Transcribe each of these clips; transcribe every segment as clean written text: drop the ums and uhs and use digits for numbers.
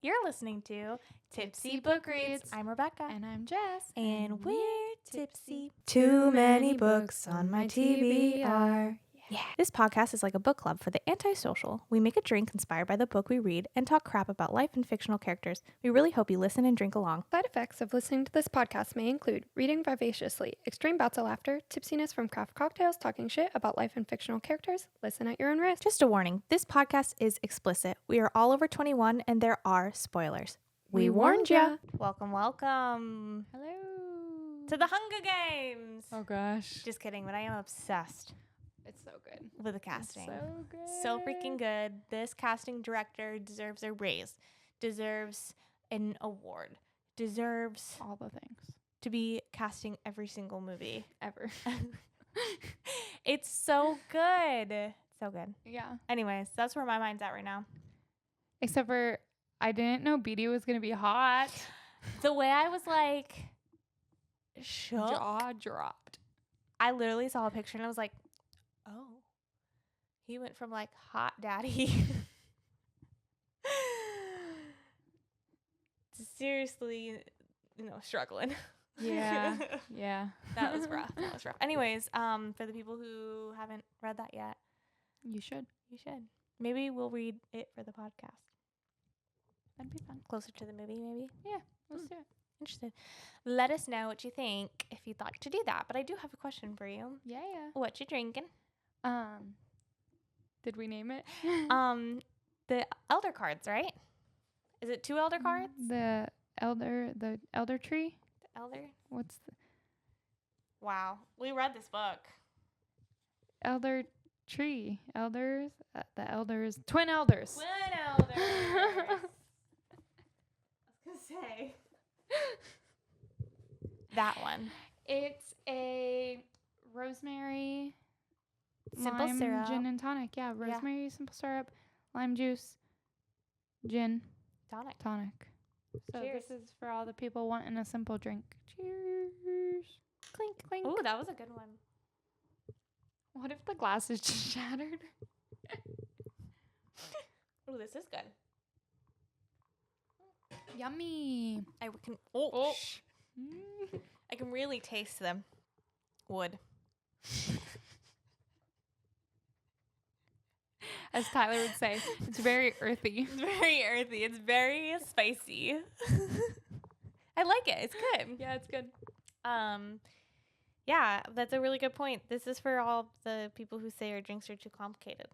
You're listening to Tipsy Book Reads. I'm Rebecca. And I'm Jess. And we're tipsy. Too many books on my TBR. Yeah. This podcast is like a book club for the antisocial. We make a drink inspired by the book we read and talk crap about life and fictional characters. We really hope you listen and drink along. Side effects of listening to this podcast may include reading vivaciously, extreme bouts of laughter, tipsiness from craft cocktails, talking shit about life and fictional characters. Listen at your own risk. Just a warning, this podcast is explicit. We are all over 21 and there are spoilers. We warned ya. Welcome, welcome Hello. to the Hunger Games. Oh gosh. Just kidding, but I am obsessed It's so good. with the casting. So good. So freaking good. This casting director deserves a raise, deserves an award, deserves All the things. to be casting every single movie Ever. It's so good. So good. Yeah. Anyways, that's where my mind's at right now. Except for I didn't know Beatty was going to be hot. The way I was like, shook. Jaw dropped. I literally saw a picture and I was like, oh, he went from like hot daddy to seriously, struggling. Yeah. Yeah. That was rough. That was rough. Anyways, for the people who haven't read that yet, You should. you should. Maybe we'll read it for the podcast. That'd be fun. Closer to the movie, maybe. Let's do it. Interested. Let us know what you think if you'd like to do that. But I do have a question for you. Yeah. What you drinking? Did we name it? The elder cards, right? Is it 2 elder cards? The elder tree. The elder. What's the Wow, we read this book. elder tree? Elders. The elders. Twin elders. Twin elders. I was gonna say that one. It's a rosemary, Simple lime, syrup. gin and tonic. Yeah, rosemary, simple syrup, lime juice, gin, Tonic. tonic. So Cheers. this is for all the people wanting a simple drink. Cheers. Clink, clink. Ooh, that was a good one. What if the glass is just shattered? Ooh, this is good. Yummy. I can. Oh. I can really taste the wood. As Tyler would say, it's very earthy. It's very earthy. It's very spicy. I like it. It's good. Yeah, it's good. Yeah, that's a really good point. This is for all the people who say our drinks are too complicated.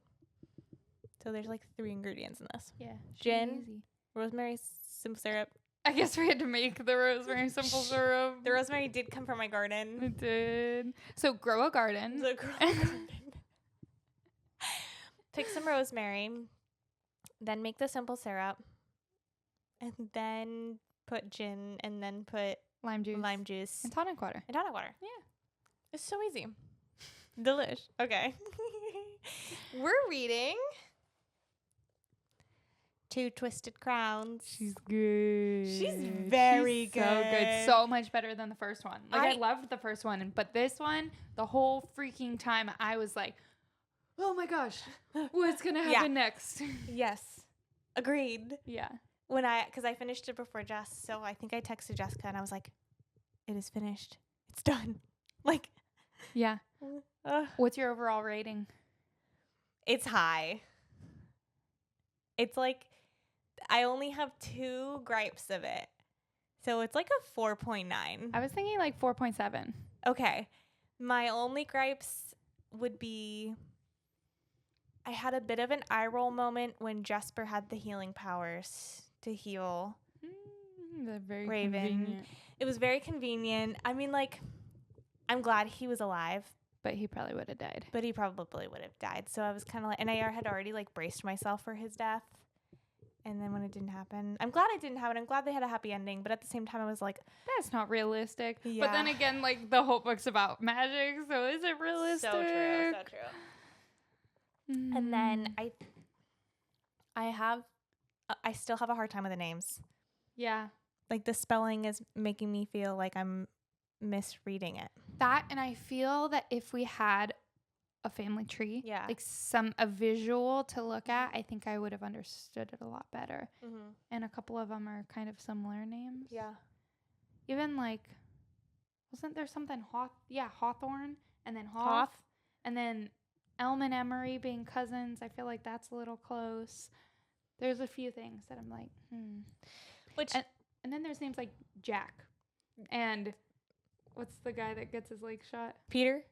So there's like 3 ingredients in this. Yeah. Gin. Easy. Rosemary, simple syrup. I guess we had to make the rosemary simple syrup. The rosemary did come from my garden. It did. So grow a garden. The garden. Take some rosemary, then make the simple syrup, and then put gin, and then put Lime juice, and tonic water. and tonic water. Yeah. It's so easy. Delish. Okay. We're reading 2 Twisted Crowns. She's good. She's very good. So good. So much better than the first one. Like I I- loved the first one, but this one, the whole freaking time I was like, oh my gosh, what's going to happen next? Yes. Agreed. Yeah. Because I finished it before Jess, so I think I texted Jessica and I was like, it is finished. It's done. Like, Yeah. What's your overall rating? it's high. It's like, I only have 2 gripes of it. So it's like a 4.9. I was thinking like 4.7. Okay. My only gripes would be I had a bit of an eye roll moment when Jesper had the healing powers to heal. They're very Raven. convenient. It was very convenient. I mean, like, I'm glad he was alive, But he probably would have died. but he probably would have died. So I was kind of like, and I had already like braced myself for his death. And then when it didn't happen, I'm glad it didn't happen. I'm glad they had a happy ending. But at the same time, I was like, That's not realistic. Yeah. But then again, like the whole book's about magic, so is it realistic? so true, so true. And then I still have a hard time with the names. Yeah. Like the spelling is making me feel like I'm misreading it. That, and I feel that if we had a family tree. Yeah. Like a visual to look at, I think I would have understood it a lot better. Mm-hmm. And a couple of them are kind of similar names. Yeah. Even like, wasn't there something Hawthorne and then Hoth. and then Elm and Emery being cousins. I feel like that's a little close. There's a few things that I'm like, Which and then there's names like Jack and what's the guy that gets his leg shot? Peter.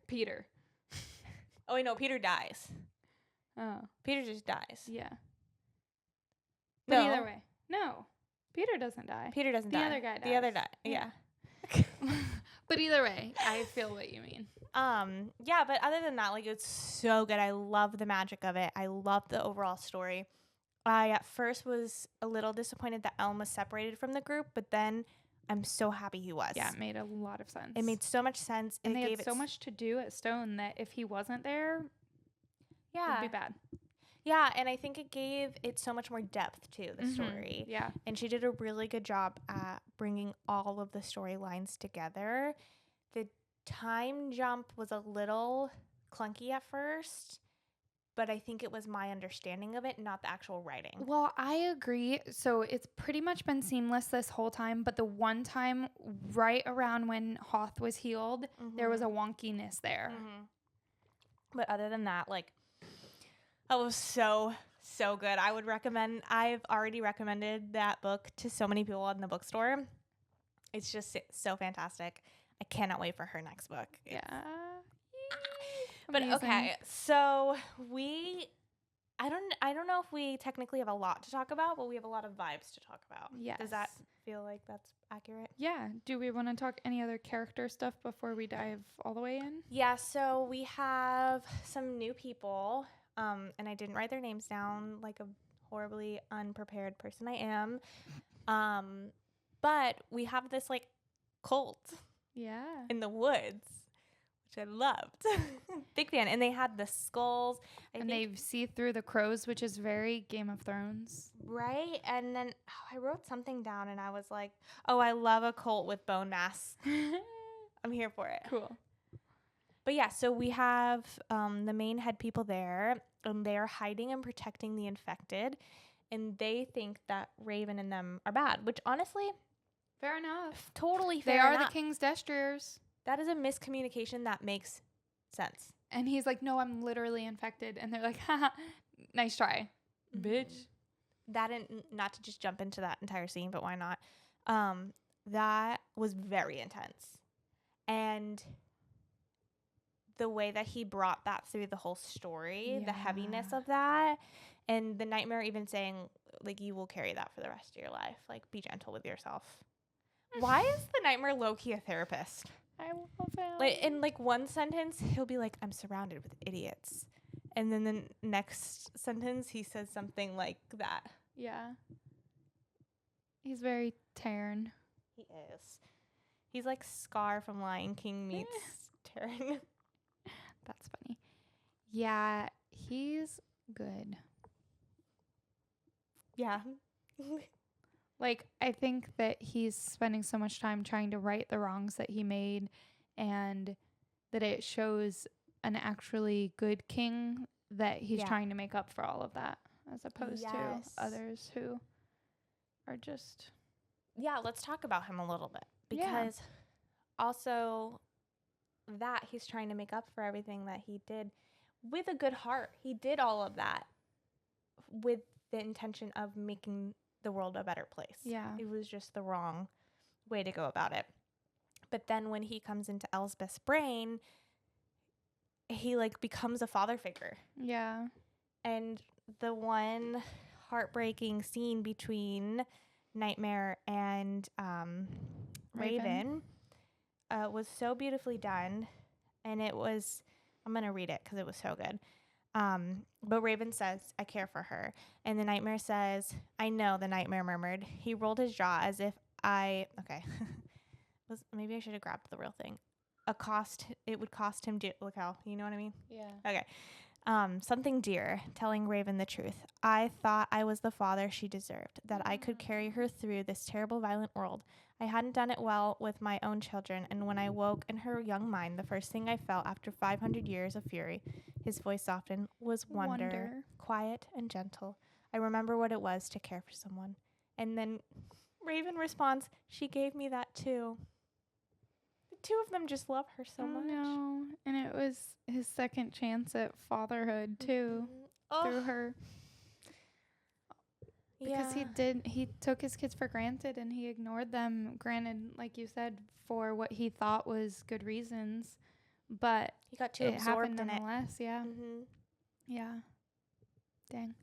Oh wait, no, Peter dies. Oh. Peter just dies. Yeah. But either way. No. Peter doesn't die. Peter doesn't die. The other guy dies. The other die. Yeah. But either way, I feel what you mean. Yeah, but other than that, like, it's so good. I love the magic of it. I love the overall story. I at first was a little disappointed that Elm was separated from the group, but then I'm so happy he was. Yeah, it made a lot of sense. It made so much sense. And they had so much to do at Stone that if he wasn't there, it'd be bad. Yeah, and I think it gave it so much more depth to the story. Yeah. And she did a really good job at bringing all of the storylines together. The time jump was a little clunky at first, but I think it was my understanding of it, not the actual writing. Well, I agree. So it's pretty much been seamless this whole time, but the one time right around when Hoth was healed, there was a wonkiness there. But other than that, like, that was so good. I've already recommended that book to so many people in the bookstore. It's just so fantastic. I cannot wait for her next book. Yeah. But okay, so I don't know if we technically have a lot to talk about, but we have a lot of vibes to talk about. Yes. Does that feel like that's accurate? Yeah. Do we want to talk any other character stuff before we dive all the way in? Yeah, so we have some new people, and I didn't write their names down like a horribly unprepared person I am. But we have this like cult in the woods, which I loved. Big fan. And they had the skulls. And they see through the crows, which is very Game of Thrones. Right. And then I wrote something down and I was like, oh, I love a cult with bone masks. I'm here for it. Cool. But yeah, so we have the main head people there, and they're hiding and protecting the infected. And they think that Raven and them are bad, which honestly, fair enough. Totally fair enough. They are enough. the king's destroyers. That is a miscommunication that makes sense. And he's like, no, I'm literally infected. And they're like, haha, nice try, bitch. That, and not to just jump into that entire scene, but why not? That was very intense. And the way that he brought that through the whole story, the heaviness of that, and the nightmare even saying, like, you will carry that for the rest of your life. Like, be gentle with yourself. Why is the nightmare low-key a therapist? I love him. Like, in like one sentence, he'll be like, I'm surrounded with idiots. And then the next sentence, he says something like that. Yeah. He's very Taryn. He is. He's like Scar from Lion King meets Taryn. That's funny. Yeah, he's good. Yeah. Like, I think that he's spending so much time trying to right the wrongs that he made, and that it shows an actually good king that he's trying to make up for all of that, as opposed to others who are just... Yeah, let's talk about him a little bit. Because also that he's trying to make up for everything that he did with a good heart. He did all of that with the intention of making the world a better place. Yeah. It was just the wrong way to go about it. But then when he comes into Elsbeth's brain, he like becomes a father figure. Yeah. And the one heartbreaking scene between Nightmare and Raven was so beautifully done. And it was, I'm going to read it because it was so good. But Raven says, I care for her. And the Nightmare says, I know, the Nightmare murmured. He rolled his jaw as if maybe I should have grabbed the real thing. It would cost him, look how, you know what I mean? Yeah. Okay. Something dear, telling Raven the truth. I thought I was the father she deserved, that I could carry her through this terrible, violent world. I hadn't done it well with my own children, and when I woke in her young mind, the first thing I felt after 500 years of fury, His voice softened, was wonder, quiet and gentle. I remember what it was to care for someone. And then Raven responds, she gave me that too. The two of them just love her so much. No. And it was his second chance at fatherhood too, through her. Because he took his kids for granted and he ignored them, granted, like you said, for what he thought was good reasons. But he got too it absorbed happened in nonetheless, it. yeah. Mm-hmm. Yeah. Dang.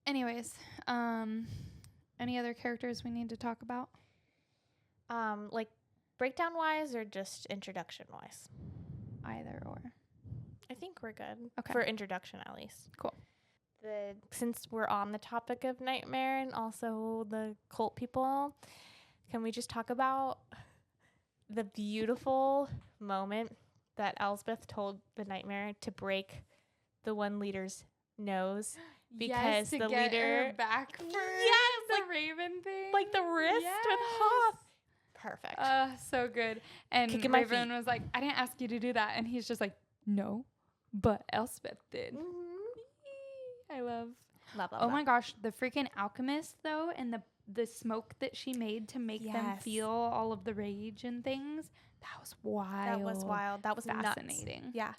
Anyways, any other characters we need to talk about? Like breakdown wise or just introduction wise? Either or. I think we're good. Okay. For introduction at least. Cool. Since we're on the topic of Nightmare and also the cult people, can we just talk about the beautiful moment that Elsbeth told the Nightmare to break the one leader's nose because to the get leader her back for the Raven thing, like the wrist with Hoth. Perfect. So good. And Kicking my Raven feet. was like, I didn't ask you to do that, and he's just like, no, but Elspeth did. I love. Oh my gosh, the freaking alchemist though, and the smoke that she made to make them feel all of the rage and things. That was wild. That was fascinating. Nuts. Yeah.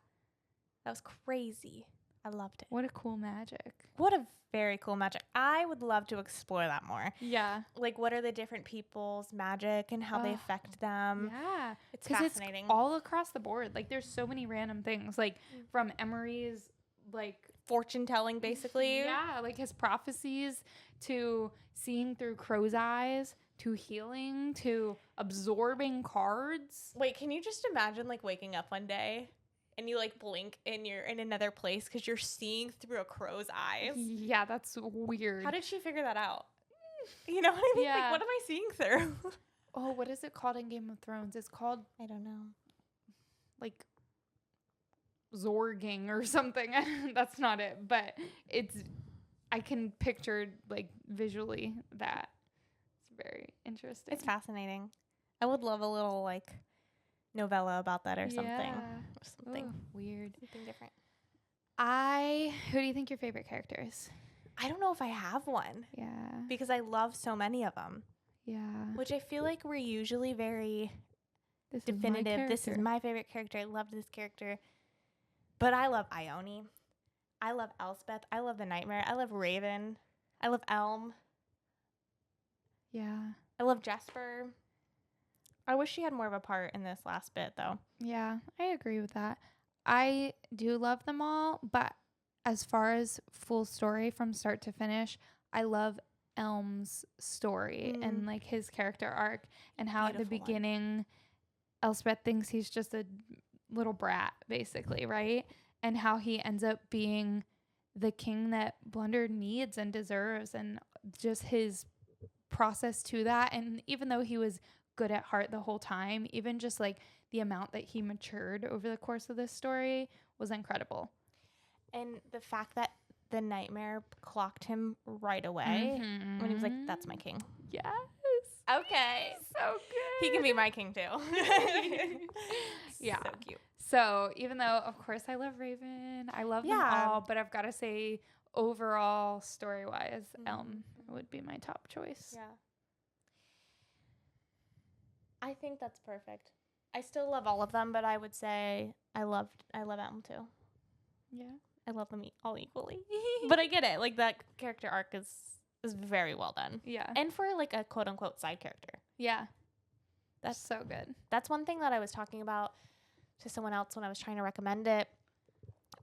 That was crazy. I loved it. What a cool magic. What a very cool magic. I would love to explore that more. Yeah. Like, what are the different people's magic and how they affect them? Yeah. It's fascinating. It's all across the board. Like, there's so many random things. Like, from Emery's, like, fortune telling, basically. Yeah. Like, his prophecies to seeing through crow's eyes to healing to absorbing cards. Wait, can you just imagine, like, waking up one day and you like blink and you're in another place because you're seeing through a crow's eyes? Yeah, that's weird. How did she figure that out? You know what I mean? Yeah. Like, what am I seeing through? Oh, what is it called in Game of Thrones? It's called, I don't know. Like, Zorging or something. That's not it. But I can picture, like, visually that. It's very interesting. It's fascinating. I would love a little, like, novella about that or something. Ooh, weird. Something different. Who do you think your favorite character is? I don't know if I have one. Yeah. Because I love so many of them. Yeah. Which I feel like we're usually very definitive. This is my favorite character. I love this character. But I love Ione. I love Elspeth. I love the Nightmare. I love Raven. I love Elm. Yeah. I love Jesper. I wish she had more of a part in this last bit, though. Yeah, I agree with that. I do love them all, but as far as full story from start to finish, I love Elm's story and like his character arc and how at the beginning Elspeth thinks he's just a little brat, basically, right? And how he ends up being the king that Blunder needs and deserves, and just his process to that. And even though he was good at heart the whole time, even just like the amount that he matured over the course of this story was incredible. And the fact that the Nightmare clocked him right away when he was like, that's my king. Yes. Okay. So good. He can be my king too. Yeah. So cute. So even though, of course, I love Raven, I love them all, but I've got to say, overall, story-wise, Elm would be my top choice. Yeah. I think that's perfect. I still love all of them, but I would say I love Elm too. Yeah. I love them all equally. But I get it. Like, that character arc is very well done. Yeah. And for like a quote unquote side character. Yeah. That's so good. That's one thing that I was talking about to someone else when I was trying to recommend it.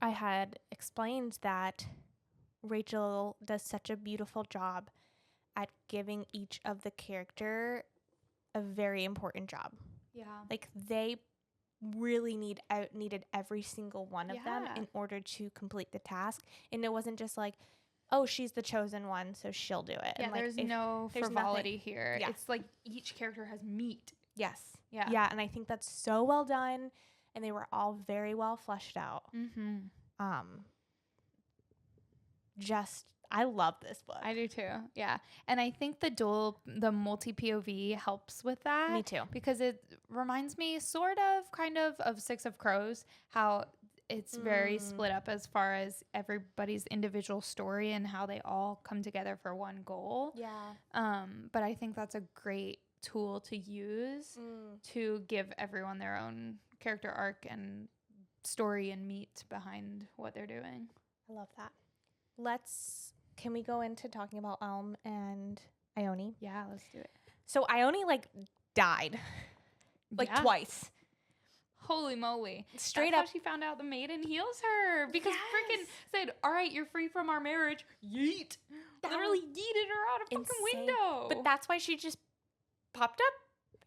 I had explained that Rachel does such a beautiful job at giving each of the character a very important job. Yeah. Like, they really needed every single one of them in order to complete the task. And it wasn't just like, oh, she's the chosen one, so she'll do it. Yeah, and like, there's no frivolity here. Yeah. It's like each character has meat. Yes. Yeah. Yeah, and I think that's so well done, and they were all very well fleshed out. Mm-hmm. I love this book. I do too. Yeah. And I think the multi POV helps with that. Me too. Because it reminds me kind of Six of Crows, how it's very split up as far as everybody's individual story and how they all come together for one goal. Yeah. But I think that's a great tool to use to give everyone their own character arc and story and meat behind what they're doing. I love that. Can we go into talking about Elm and Ione? Yeah, let's do it. So Ione died twice. Holy moly. Straight That's up. how she found out the maiden heals her because freaking said, all right, you're free from our marriage. Yeet. Literally yeeted her out a fucking window. But that's why she just popped up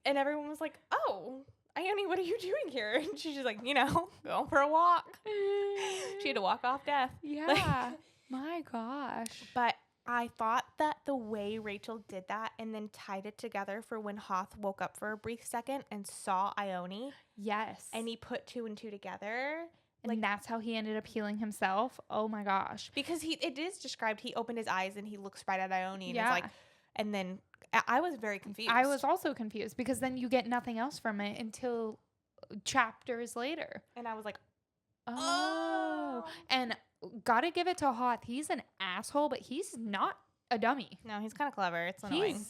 and everyone was like, oh, Ione, what are you doing here? And she's just like, going for a walk. She had to walk off death. Yeah. My gosh. But I thought that the way Rachel did that and then tied it together for when Hoth woke up for a brief second and saw Ione. Yes. And he put 2 and 2 together. And that's how he ended up healing himself. Oh my gosh. Because it is described, he opened his eyes and he looks right at Ione and it's like, and then I was very confused. I was also confused because then you get nothing else from it until chapters later. And I was like, oh. And gotta give it to Hoth. He's an asshole, but he's not a dummy. No, he's kind of clever. It's annoying.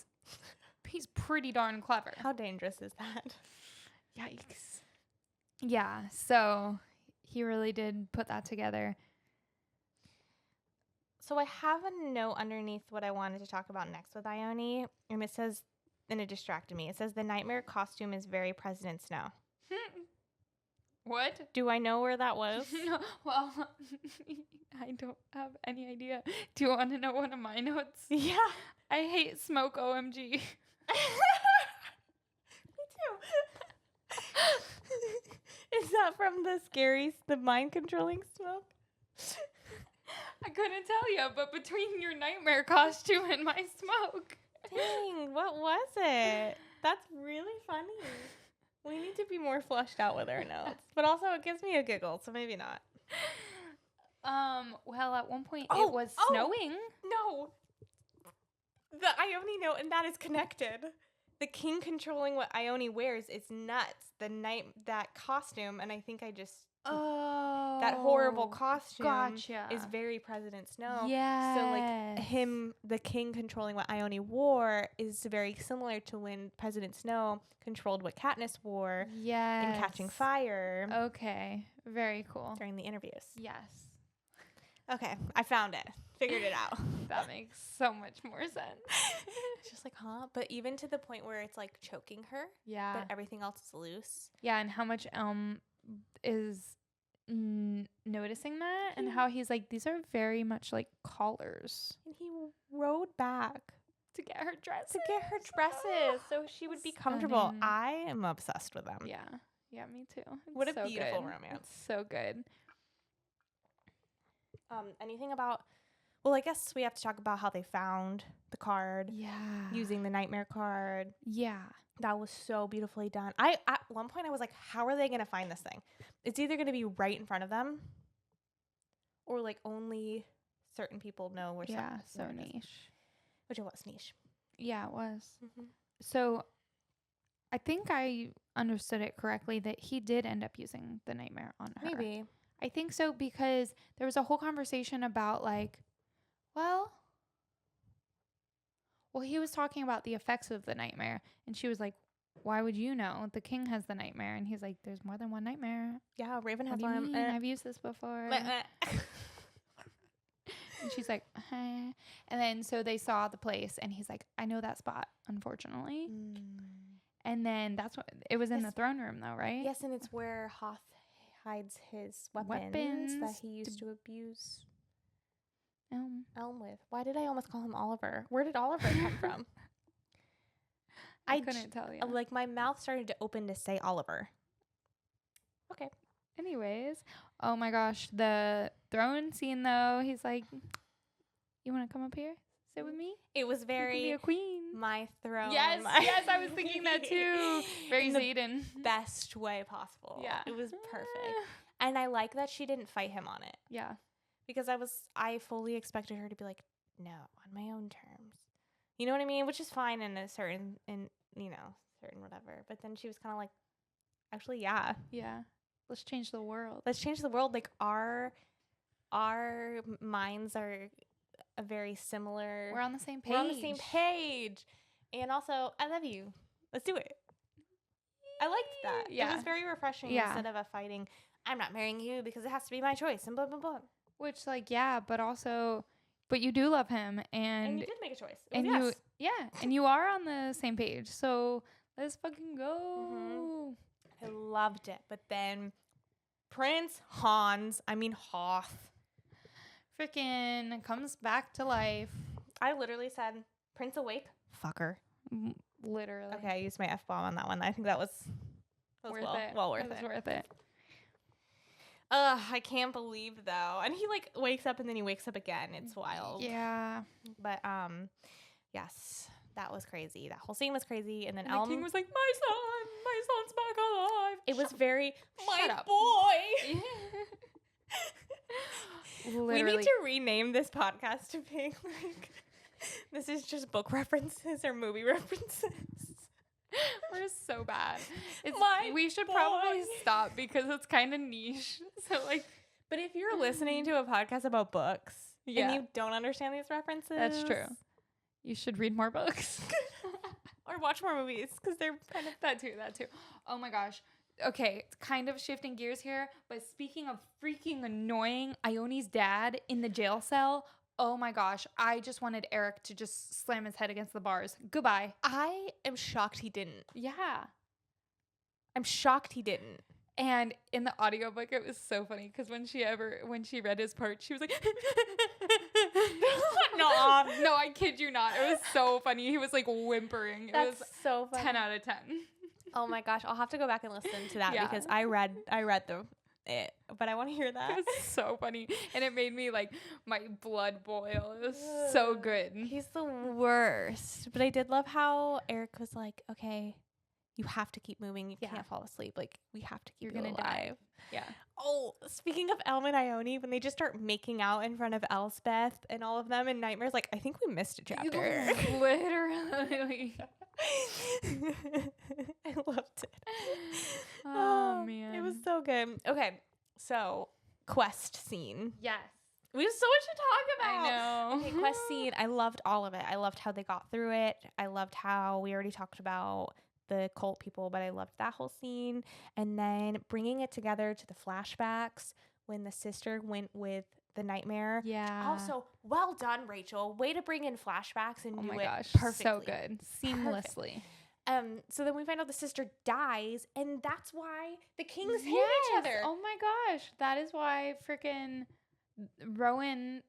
He's pretty darn clever. How dangerous is that? Yikes. Yeah, so he really did put that together. So I have a note underneath what I wanted to talk about next with Ione, and it says, and it distracted me. It says the nightmare costume is very President Snow. What? Do I know where that was? No, well, I don't have any idea. Do you want to know one of my notes? Yeah. I hate smoke, OMG. Me too. Is that from the mind controlling smoke? I couldn't tell you, but between your nightmare costume and my smoke. Dang, what was it? That's really funny. We need to be more fleshed out with our notes. But also it gives me a giggle, so maybe not. Well, at one point it was snowing. No. The Ione note, and that is connected. The king controlling what Ione wears is nuts. That costume, and I think I just that horrible costume is very President Snow. Yeah. So the king controlling what Ione wore is very similar to when President Snow controlled what Katniss wore in Catching Fire. Okay. Very cool. During the interviews. Yes. Okay, I found it. Figured it out. That makes so much more sense. It's just like, huh? But even to the point where it's like choking her. Yeah. But everything else is loose. Yeah, and how much Elm is noticing that and how he's like, these are very much like collars. And he rode back to get her dresses. So she would be comfortable. I am obsessed with them. Yeah. Yeah, me too. It's what a beautiful romance. It's so good. Anything about... Well, I guess we have to talk about how they found the card. Yeah. Using the nightmare card. Yeah. That was so beautifully done. At one point, I was like, how are they going to find this thing? It's either going to be right in front of them or like only certain people know where something is. So niche. Which it was niche. Yeah, it was. Mm-hmm. So I think I understood it correctly that he did end up using the nightmare on her. Maybe. I think so because there was a whole conversation about like, well, he was talking about the effects of the nightmare and she was like, why would you know? The king has the nightmare. And he's like, there's more than one nightmare. Yeah, Raven has one. I've used this before. And she's like, and then so they saw the place and he's like, I know that spot, unfortunately. And then that's what it was in the throne room though, right? Yes, and it's where Hoth hides his weapons that he used to abuse Elm with. Why did I almost call him Oliver? Where did Oliver come from? I couldn't tell you. Like my mouth started to open to say Oliver. Okay. Anyways, oh my gosh, the throne scene though, he's like, you want to come up here? Sit with me? It was very you can be a queen. My throne. Yes, I was thinking that too. Very Zayden. Best way possible. Yeah. It was perfect. And I like that she didn't fight him on it. Yeah. Because I fully expected her to be like, no, on my own terms. You know what I mean? Which is fine in a certain whatever. But then she was kind of like, actually, yeah. Yeah. Let's change the world. Let's change the world. Like our minds are a very similar. We're on the same page. We're on the same page. And also, I love you. Let's do it. I liked that. Yeah. It was very refreshing instead of a fighting, I'm not marrying you because it has to be my choice and blah, blah, blah. Which, like, yeah, but you do love him. And you did make a choice. And you are on the same page. So let's fucking go. I loved it. But then Prince Hoth freaking comes back to life. I literally said, Prince awake? Fucker. Literally. Okay, I used my F-bomb on that one. I think that was worth well, it. Well worth it. It was worth it. I can't believe though. And he like wakes up and then he wakes up again. It's wild. Yeah. But yes, that was crazy. That whole scene was crazy. And then the king was like, my son's back alive. It was very Shut up. boy. Literally. We need to rename this podcast to being like, this is just book references or movie references. We're so bad. We should probably stop because it's kind of niche. So like, but if you're listening to a podcast about books and you don't understand these references, that's true. You should read more books or watch more movies because they're kind of that too. Oh my gosh. Okay, it's kind of shifting gears here, but speaking of freaking annoying, Ione's dad in the jail cell. Oh my gosh, I just wanted Eric to just slam his head against the bars. Goodbye. I am shocked he didn't. Yeah. I'm shocked he didn't. And in the audiobook, it was so funny because when she read his part, she was like, no, I kid you not. It was so funny. He was like whimpering. It was so funny. 10 out of 10. Oh my gosh, I'll have to go back and listen to that because I read it, but I want to hear that. It was so funny, and it made me like my blood boil. It was so good. He's the worst. But I did love how Eric was like, "Okay, you have to keep moving. You can't fall asleep. Like we have to keep you alive." Die. Yeah. Oh, speaking of Elm and Ione, when they just start making out in front of Elspeth and all of them in Nightmares, like I think we missed a chapter. Literally. I loved it. Oh man, it was so good. Okay, so quest scene. Yes, we have so much to talk about. I know. Okay, quest scene. I loved all of it. I loved how they got through it. I loved how we already talked about the cult people, but I loved that whole scene. And then bringing it together to the flashbacks when the sister went with the nightmare. Yeah. Also, well done, Rachel. Way to bring in flashbacks and do it perfectly. So good. Seamlessly. So then we find out the sister dies, and that's why the kings hate each other. Oh my gosh. That is why freaking Rowan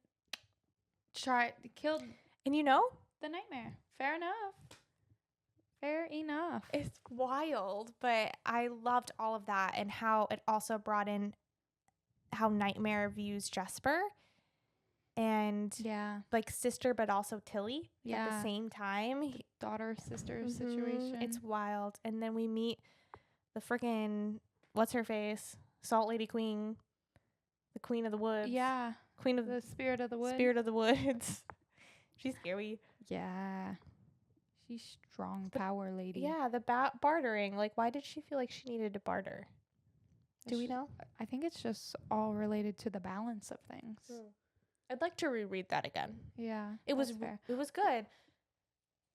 killed and you know the nightmare. Fair enough. It's wild, but I loved all of that and how it also brought in how Nightmare views Jesper and like sister, but also Tilly at the same time. Daughter sister situation. It's wild. And then we meet the freaking what's her face, Salt Lady Queen, the Queen of the Woods. Yeah, Queen of the Spirit of the Woods. Spirit of the Woods. She's scary. Yeah, she's strong power lady. Yeah, the bartering. Like, why did she feel like she needed to barter? Do we know? I think it's just all related to the balance of things. I'd like to reread that again. Yeah, it was fair. It was good.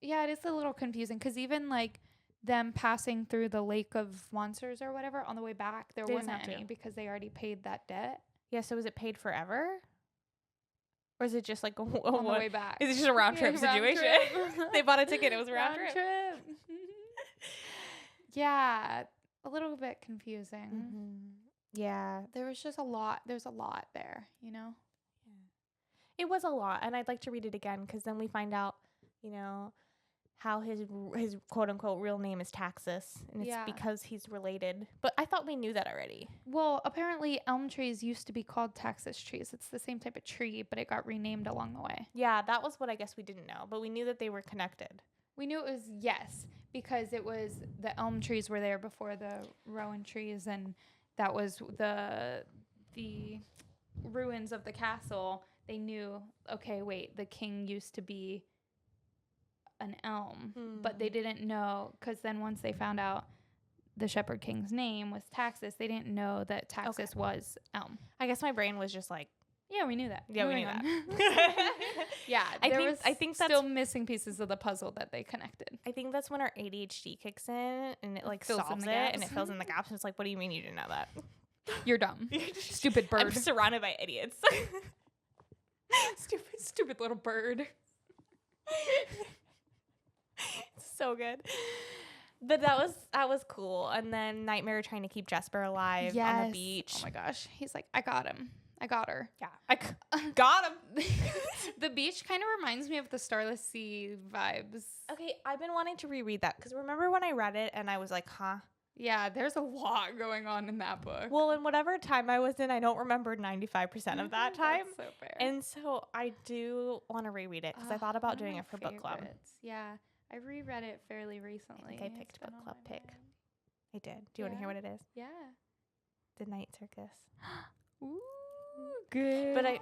Yeah, it is a little confusing because even like them passing through the lake of monsters or whatever on the way back, there wasn't any because they already paid that debt. Yeah, so is it paid forever? Or is it just like on the way back? Is it just a round trip situation? They bought a ticket. It was a round trip. Yeah, a little bit confusing. Mm-hmm. Yeah. There was just a lot. There's a lot there, you know? Yeah. It was a lot. And I'd like to read it again because then we find out, you know, how his quote unquote real name is Taxus. And it's because he's related. But I thought we knew that already. Well, apparently elm trees used to be called Taxus trees. It's the same type of tree, but it got renamed along the way. Yeah, that was what I guess we didn't know. But we knew that they were connected. We knew it was, because it was the elm trees were there before the rowan trees, and that was the ruins of the castle. They knew, okay, wait, the king used to be an elm, but they didn't know, because then once they found out the Shepherd King's name was Taxus, they didn't know that Taxus was Elm. I guess my brain was just like, Yeah, we knew that. yeah, we knew Moving that. on. Yeah, I think that's still missing pieces of the puzzle that they connected. I think that's when our ADHD kicks in and it like Fills in solves the it gaps. and it fills in the gaps. And it's like, what do you mean you didn't know that? You're dumb. Stupid bird. I'm surrounded by idiots. Stupid little bird. It's so good. But that was cool. And then Nightmare trying to keep Jesper alive on the beach. Oh my gosh. He's like, I got him. I got her. Yeah, I got him. The beach kind of reminds me of the Starless Sea vibes. Okay, I've been wanting to reread that because remember when I read it and I was like, huh? Yeah, there's a lot going on in that book. Well, in whatever time I was in, I don't remember 95% of that time. That's so fair. And so I do want to reread it because I thought about doing it for book club. Yeah, I reread it fairly recently. I think I picked It's been book on club my pick. mind. I did. Do you want to hear what it is? Yeah. The Night Circus. Ooh, good. But I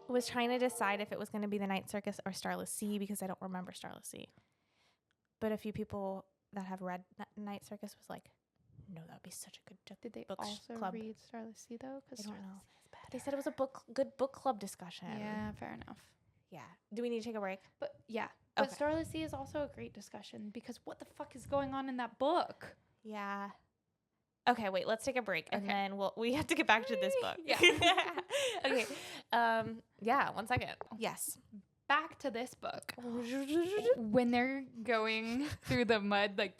was trying to decide if it was going to be the Night Circus or Starless Sea because I don't remember Starless Sea. But a few people that have read Night Circus was like, no, that would be such a good Did they book also club. Read Starless Sea though? I don't know. They said it was a good book club discussion. Yeah, fair enough. Yeah. Do we need to take a break? But yeah, but Okay. Starless Sea is also a great discussion because what the fuck is going on in that book? Yeah. Okay, wait, let's take a break and Okay. then we have to get back to this book. Yeah. Okay. Yeah, 1 second. Yes. Back to this book. When they're going through the mud, like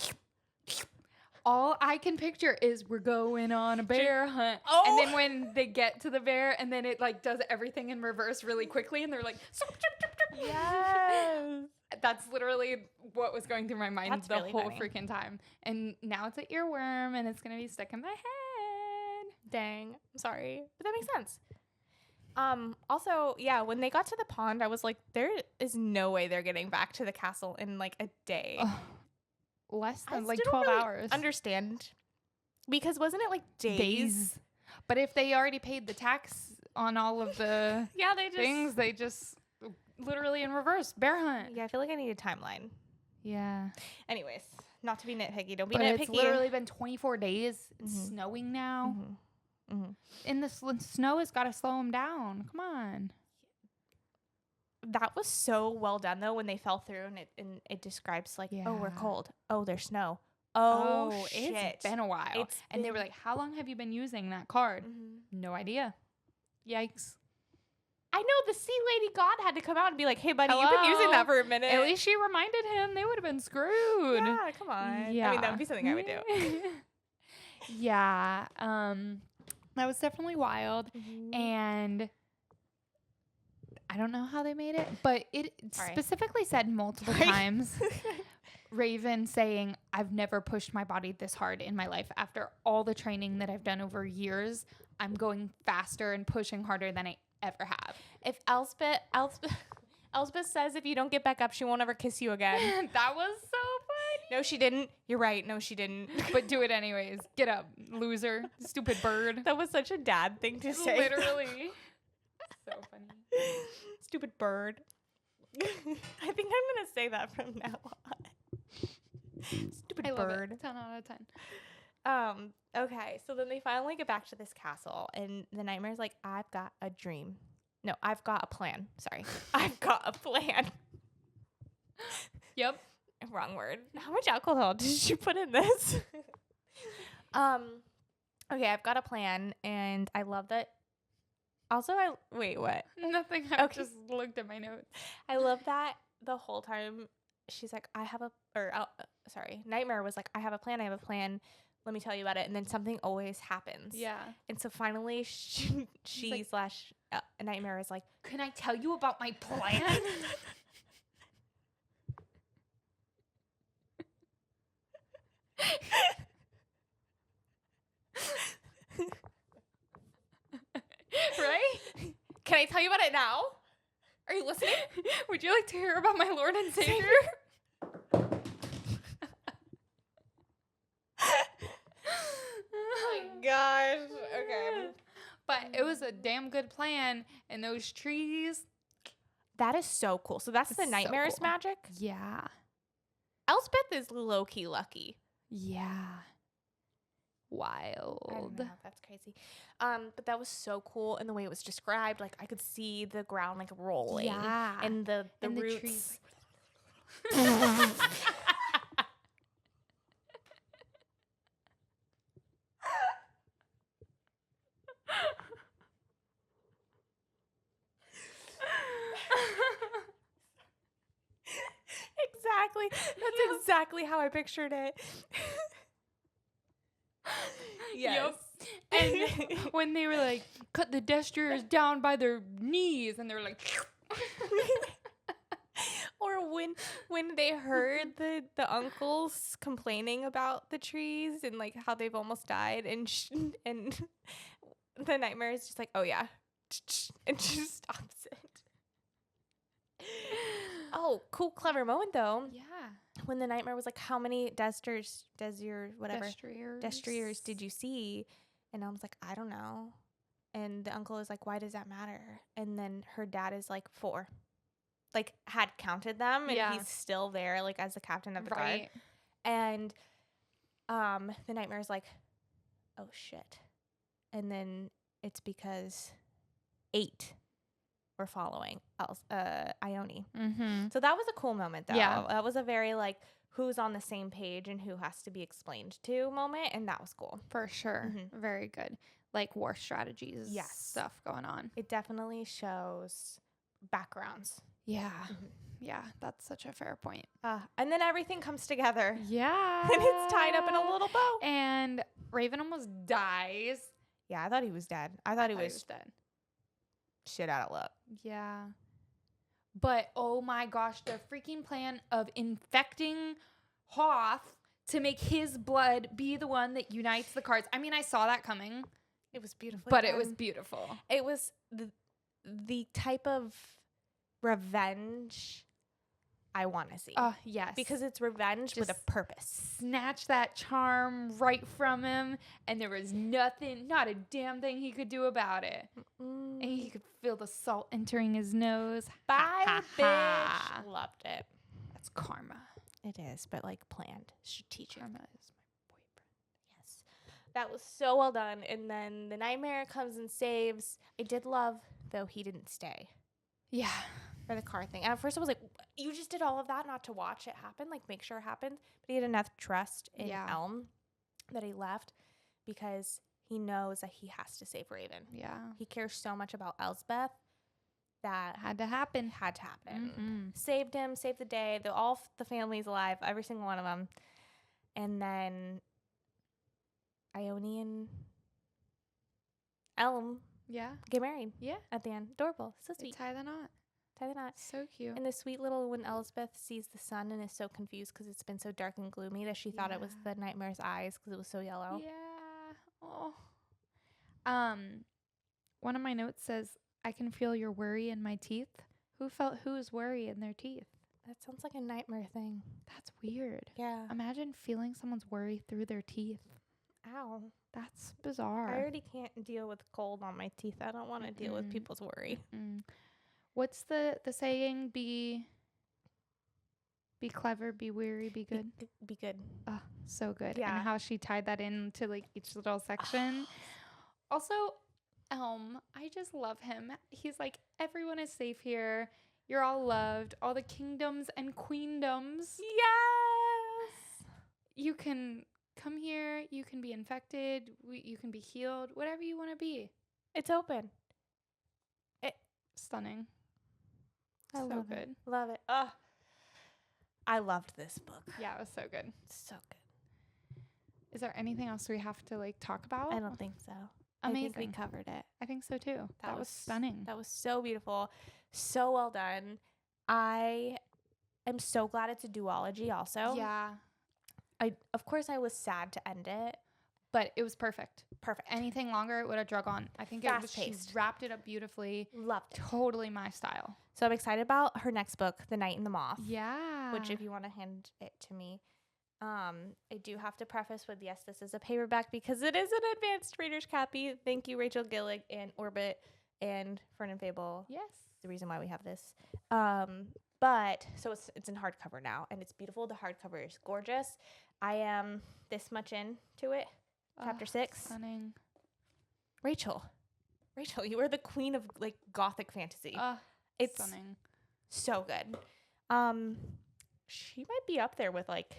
all I can picture is we're going on a bear hunt. Oh! And then when they get to the bear and then it like does everything in reverse really quickly and they're like, Yes. that's literally what was going through my mind That's the really whole funny. freaking time. And now it's an earworm and it's going to be stuck in my head. Dang. I'm sorry. But that makes sense. Also, yeah, when they got to the pond, I was like, there is no way they're getting back to the castle in like a day. Ugh. Less I than like still 12 don't really hours. Understand. Because wasn't it like days? But if they already paid the tax on all of the Yeah, they just things, they just literally in reverse bear hunt. Yeah, I feel like I need a timeline. Yeah. Anyways, not to be nitpicky. Don't be But nitpicky. it's literally been 24 days. It's Mhm. snowing now. Mhm. And the snow has got to slow them down. Come on. That was so well done though when they fell through and it describes like, oh, we're Yeah. cold. Oh, there's snow. Oh, shit. It's been a while. It's and they were been- like, how long have you been using that card? Mhm. No idea. Yikes. I know the sea lady god had to come out and be like, hey, buddy, you've been using Hello? that for a minute. At least she reminded him. They would have been screwed. Yeah, come on. I mean, that would be something I would do. Yeah. That was definitely wild. And I don't know how they made it, but it Sorry. specifically said multiple Sorry. times Raven saying, I've never pushed my body this hard in my life. After all the training that I've done over years, I'm going faster and pushing harder than I ever have. If Elspeth says if you don't get back up, she won't ever kiss you again. That was so funny. No, she didn't. You're right. No, she didn't. But do it anyways. Get up, loser. Stupid bird. That was such a dad thing to say. Literally. So funny. Stupid bird. I think I'm going to say that from now on. Stupid I love bird. it. 10 out of 10. Okay, so then they finally get back to this castle, and the Nightmare's like, I've got a dream. No, I've got a plan. Sorry. I've got a plan. Yep. Wrong word. How much alcohol did you put in this? Okay, I've got a plan, and I love that. Also, wait, what? Nothing. I Okay. just looked at my notes. I love that the whole time she's like, Nightmare was like, I have a plan. Let me tell you about it. And then something always happens. Yeah. And so finally she like, Nightmare is like, can I tell you about my plan? Right? can I tell you about it now? Are you listening? Would you like to hear about my Lord and Savior? Oh my gosh. Okay. But it was a damn good plan. And those trees. That is so cool. So that's It's the so Nightmare's cool. magic? Yeah. Elspeth is low-key lucky. Yeah. I Wild. know, that's crazy. But that was so cool, and the way it was described, like I could see the ground like rolling, Yeah. and the And the roots. trees, Exactly. That's exactly how I pictured it. Yes. And when they were like, cut the destroyers down by their knees, and they were like, Or when they heard the uncles complaining about the trees and like how they've almost died, and and the nightmare is just like, oh yeah, and just stops it. Oh, cool, clever moment though. yeah, When the nightmare was like, how many destroyers did you see? And I was like, I don't know. And the uncle is like, why does that matter? And then her dad is like, 4. Like, had counted them, and Yeah. he's still there, like, as the captain of the guard. Right. And the nightmare is like, oh shit. And then it's because 8 were following Ione. Mm-hmm. So that was a cool moment, though. Yeah. That was a very like who's on the same page and who has to be explained to moment, and that was cool. For sure. Mhm. Very good. Like war strategies. Yes. Stuff going on. It definitely shows backgrounds. Yeah. Mhm. Yeah. That's such a fair point. And then everything comes together. Yeah. And it's tied up in a little bow. And Raven almost dies. Yeah, I thought he was dead. I thought he was dead. shit out of luck. Yeah. But oh my gosh, the freaking plan of infecting Hoth to make his blood be the one that unites the cards. I mean, I saw that coming, It was beautiful. but it was beautiful. It was the type of revenge I want to see. Yes. Because it's revenge with a Just purpose. snatch that charm right from him, and there was nothing, not a damn thing he could do about it. And he could feel the salt entering his nose. Bye, bitch. Loved it. That's karma. It is, but like planned, strategic. Karma is my boyfriend. Yes. That was so well done. And then the nightmare comes and saves. I did love, though, he didn't stay Yeah. for the car thing. And at first I was like, you just did all of that not to watch it happen, like make sure it happened. But he had enough trust in Elm that he left because he knows that he has to save Raven. Yeah. He cares so much about Elsbeth that Had to happen. had to happen. Mm-mm. Saved him, saved the day. All the family's alive, every single one of them. And then Ione and Elm Yeah. get married Yeah. at the end. Adorable. So They sweet. tie the knot. Tie the knot. So cute. And the sweet little when Elsbeth sees the sun and is so confused because it's been so dark and gloomy that she thought it was the nightmare's eyes because it was so yellow. Yeah. Oh. One of my notes says, I can feel your worry in my teeth. Who felt whose worry in their teeth? That sounds like a nightmare thing. That's weird. Yeah. Imagine feeling someone's worry through their teeth. Ow. That's bizarre. I already can't deal with cold on my teeth. I don't want to deal with people's worry. What's the saying? Be clever, be weary, be good. Be good. Oh, so good. Yeah. And how she tied that into like each little section. Also, Elm, I just love him. He's like, everyone is safe here. You're all loved. All the kingdoms and queendoms. Yes. You can come here. You can be infected. You can be healed. Whatever you want to be. It's open. Stunning. I So love good. it. Love it. I loved this book. Yeah, it was so good. So good. Is there anything else we have to like talk about? I don't think so. Amazing. I think we covered it. I think so too. That was stunning. That was so beautiful. So well done. I am so glad it's a duology also. Yeah. Of course I was sad to end it. But it was perfect. Perfect. Anything longer, it would have drug on. I think she Fast-paced. wrapped it up beautifully. Loved it. Totally my style. So I'm excited about her next book, The Night and the Moth. Yeah. Which if you want to hand it to me. I do have to preface with, yes, this is a paperback because it is an advanced reader's copy. Thank you, Rachel Gillig and Orbit and Fern and Fable. Yes. The reason why we have this. But so it's in hardcover now, and it's beautiful. The hardcover is gorgeous. I am this much into it. Chapter 6. Stunning. Rachel, you are the queen of like gothic fantasy. It's stunning. So good. She might be up there with like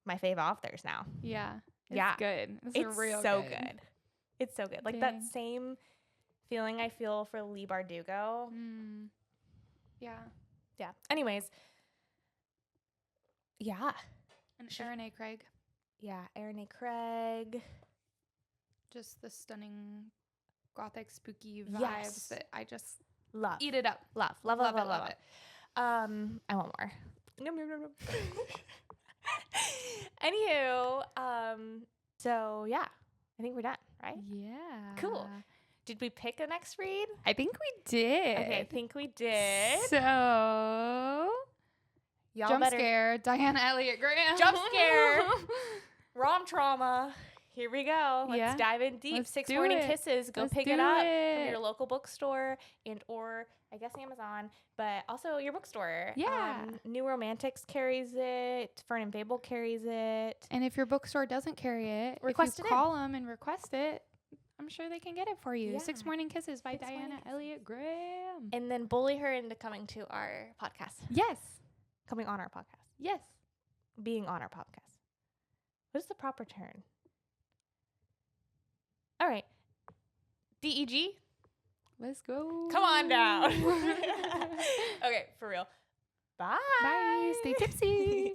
my fave authors now. Yeah. Yeah. Good. It's real so good. It's so good. Like that Dang. same feeling I feel for Lee Bardugo. Yeah. Yeah. Anyways. Yeah. And Aaron A. Craig. Yeah. Aaron A. Craig. Just the stunning gothic spooky vibes Yes. that I just Love. eat it up. Love it. I want more. Anywho, so yeah, I think we're done, right? Yeah. Cool. Did we pick a next read? I think we did. Okay, I think we did. So, Y'all jump better scare, Diana Elliott Graham. Jump scare. Rom trauma. Here we go. Let's Yeah. dive in deep. Let's 6 do Morning it. Kisses. Go Let's pick do it up it. from your local bookstore and or I guess Amazon, but also your bookstore. Yeah. New Romantics carries it. Fern and Fable carries it. And if your bookstore doesn't carry it, Request if it you in. call them and request it, I'm sure they can get it for you. Yeah. 6 Morning Kisses by 6 Morning Diana Kisses. Elliott Graham. And then bully her into coming to our podcast. Yes. Coming on our podcast. Yes. Being on our podcast. What is the proper term? All right. DEG? Let's go. Come on down. Okay, for real. Bye. Bye. Stay tipsy.